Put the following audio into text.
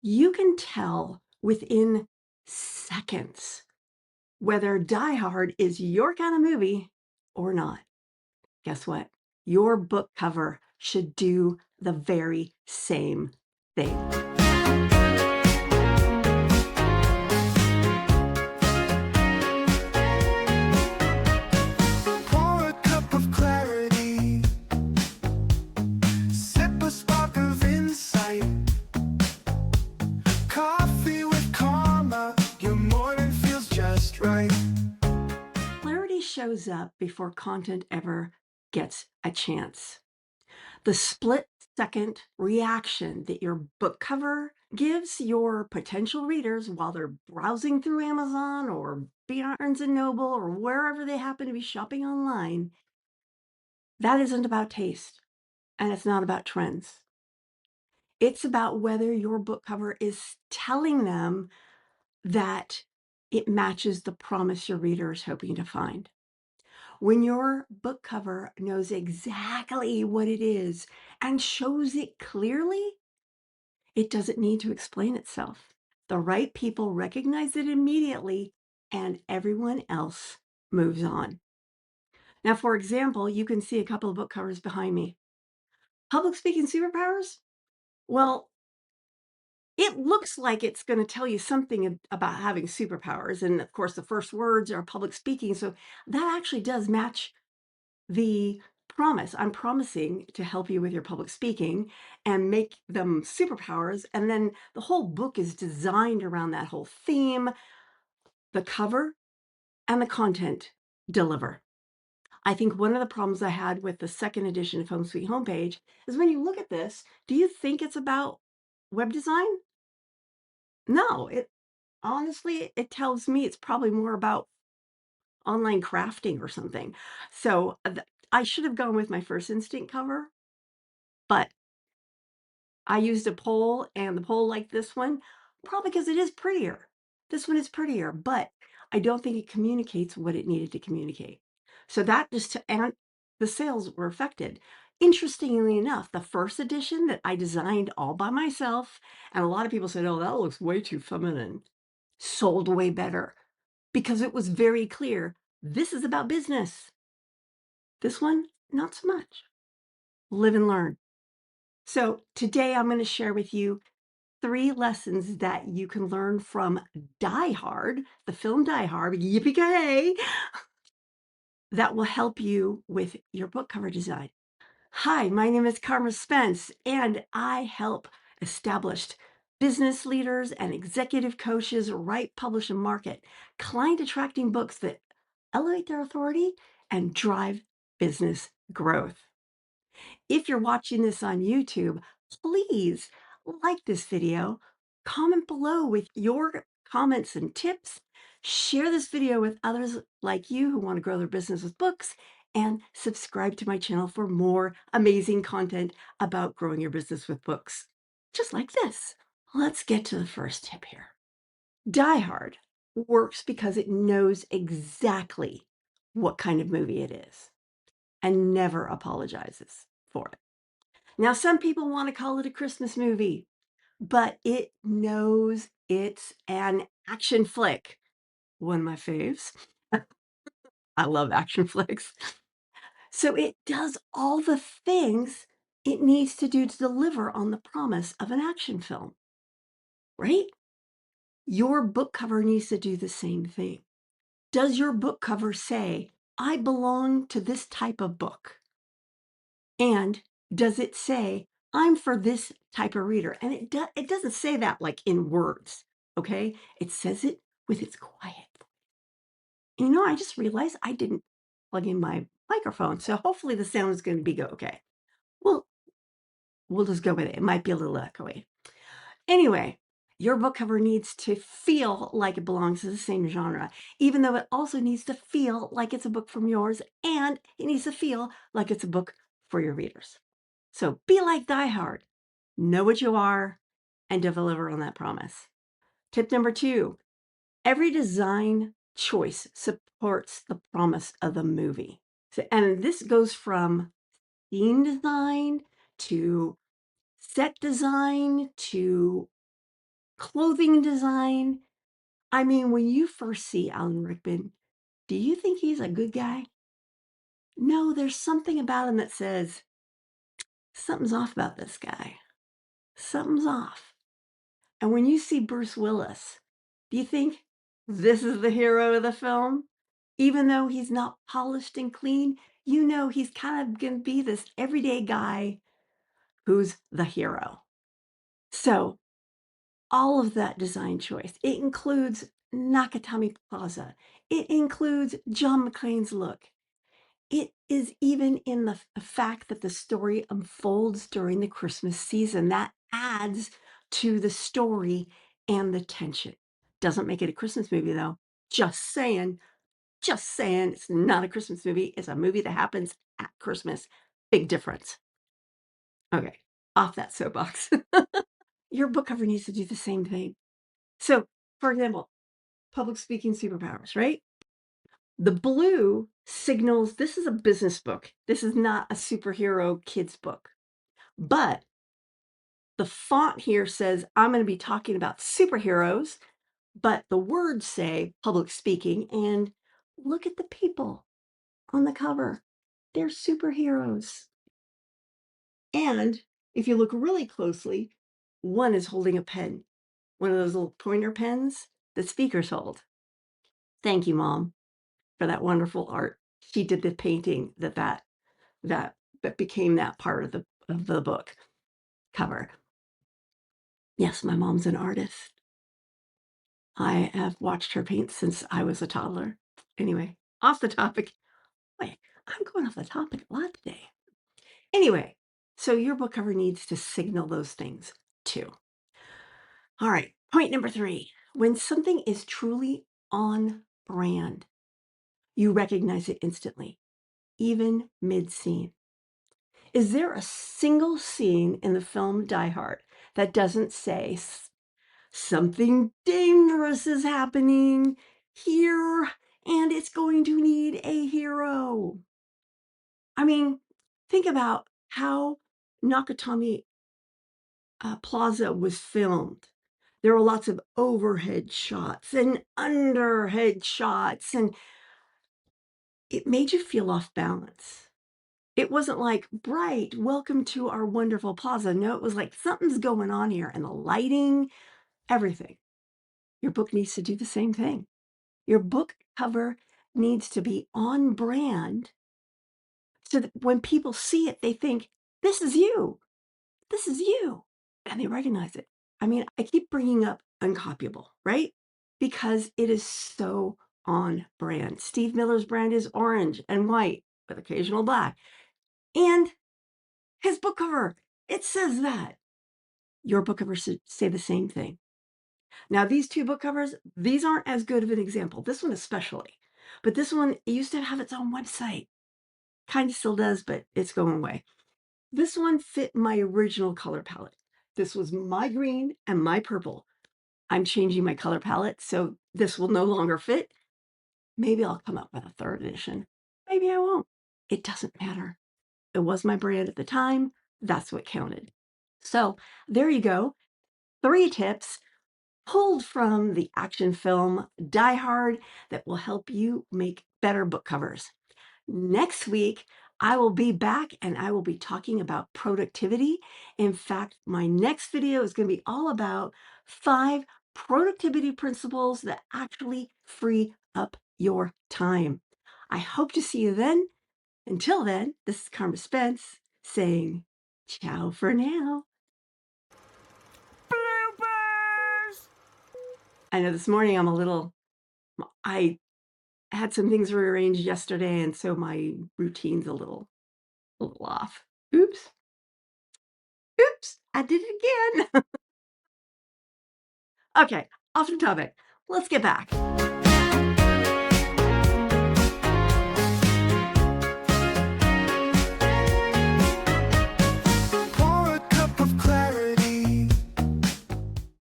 You can tell within seconds whether Die Hard is your kind of movie or not. Guess what? Your book cover should do the very same thing. Pour a cup of clarity, sip a spark of insight. Coffee with Karma, your morning feels just right. Clarity shows up before content ever gets a chance. The split-second reaction that your book cover gives your potential readers while they're browsing through Amazon or Barnes& and Noble or wherever they happen to be shopping online, that isn't about taste, and it's not about trends. It's about whether your book cover is telling them that it matches the promise your reader is hoping to find. When your book cover knows exactly what it is and shows it clearly, it doesn't need to explain itself. The right people recognize it immediately, and everyone else moves on. Now, for example, you can see a couple of book covers behind me. Public speaking superpowers? Well, it looks like it's going to tell you something about having superpowers. And of course, the first words are public speaking. So that actually does match the promise. I'm promising to help you with your public speaking and make them superpowers. And then the whole book is designed around that whole theme. The cover and the content deliver. I think one of the problems I had with the second edition of Home Sweet Homepage is when you look at this, do you think it's about web design? No, it honestly, it tells me it's probably more about online crafting or something. So I should have gone with my first instinct cover, but I used a poll, and the poll liked this one, probably because it is prettier. This one is prettier, but I don't think it communicates what it needed to communicate. So that just and the sales were affected. Interestingly enough, the first edition that I designed all by myself, and a lot of people said, "Oh, that looks way too feminine," sold way better because it was very clear. This is about business. This one, not so much. Live and learn. So today I'm going to share with you 3 lessons that you can learn from Die Hard, the film Die Hard, yippee-ki-yay, that will help you with your book cover design. Hi, my name is Carma Spence, and I help established business leaders and executive coaches write, publish, and market client-attracting books that elevate their authority and drive business growth. If you're watching this on YouTube, please like this video, comment below with your comments and tips, share this video with others like you who want to grow their business with books, and subscribe to my channel for more amazing content about growing your business with books, just like this. Let's get to the first tip here. Die Hard works because it knows exactly what kind of movie it is and never apologizes for it. Now, some people want to call it a Christmas movie, but it knows it's an action flick. One of my faves. I love action flicks. So it does all the things it needs to do to deliver on the promise of an action film, right? Your book cover needs to do the same thing. Does your book cover say, I belong to this type of book? And does it say, I'm for this type of reader? And it doesn't say that like in words, okay? It says it with its quiet voice. I just realized I didn't plug in my microphone, so hopefully the sound is going to be okay. Well, we'll just go with it. It might be a little echoey. Anyway, your book cover needs to feel like it belongs to the same genre, even though it also needs to feel like it's a book from yours, and it needs to feel like it's a book for your readers. So be like Die Hard, know what you are, and deliver on that promise. Tip number 2, every design choice supports the promise of the movie. So, and this goes from theme design to set design to clothing design. I mean, when you first see Alan Rickman, do you think he's a good guy? No, there's something about him that says, something's off about this guy. Something's off. And when you see Bruce Willis, do you think this is the hero of the film? Even though he's not polished and clean, you know he's kind of going to be this everyday guy who's the hero. So, all of that design choice, it includes Nakatomi Plaza. It includes John McClane's look. It is even in the fact that the story unfolds during the Christmas season. That adds to the story and the tension. Doesn't make it a Christmas movie, though. Just saying. Just saying. It's not a Christmas movie. It's a movie that happens at Christmas. Big difference. Okay, off that soapbox. Your book cover needs to do the same thing. So, for example, public speaking superpowers, right? The blue signals this is a business book. This is not a superhero kids book. But the font here says I'm going to be talking about superheroes, but the words say public speaking. And look at the people on the cover. They're superheroes. And if you look really closely, one is holding a pen, one of those little pointer pens that speakers hold. Thank you, Mom, for that wonderful art. She did the painting that became that part of the book cover. Yes, my mom's an artist. I have watched her paint since I was a toddler. Anyway, off the topic. Wait, I'm going off the topic a lot today. Anyway, so your book cover needs to signal those things too. All right, point number 3. When something is truly on brand, you recognize it instantly, even mid-scene. Is there a single scene in the film Die Hard that doesn't say something dangerous is happening here and it's going to need a hero? I mean, think about how Nakatomi Plaza was filmed. There were lots of overhead shots and underhead shots, and it made you feel off balance. It wasn't like, bright, welcome to our wonderful plaza. No, it was like something's going on here, and the lighting, everything. Your book needs to do the same thing. Your book cover needs to be on brand so that when people see it, they think, this is you. This is you. And they recognize it. I mean, I keep bringing up Uncopyable, right? Because it is so on brand. Steve Miller's brand is orange and white with occasional black. And his book cover, it says that. Your book cover should say the same thing. Now, these two book covers, these aren't as good of an example. This one especially. But this one, it used to have its own website. Kind of still does, but it's going away. This one fit my original color palette. This was my green and my purple. I'm changing my color palette, so this will no longer fit. Maybe I'll come up with a third edition. Maybe I won't. It doesn't matter. It was my brand at the time. That's what counted. So there you go. 3 tips pulled from the action film Die Hard that will help you make better book covers. Next week, I will be back and I will be talking about productivity. In fact, my next video is going to be all about 5 productivity principles that actually free up your time. I hope to see you then. Until then, this is Carma Spence saying ciao for now. Bloopers! I know this morning I had some things rearranged yesterday, and so my routine's a little off. Oops. Oops, I did it again. Okay, off the topic. Let's get back.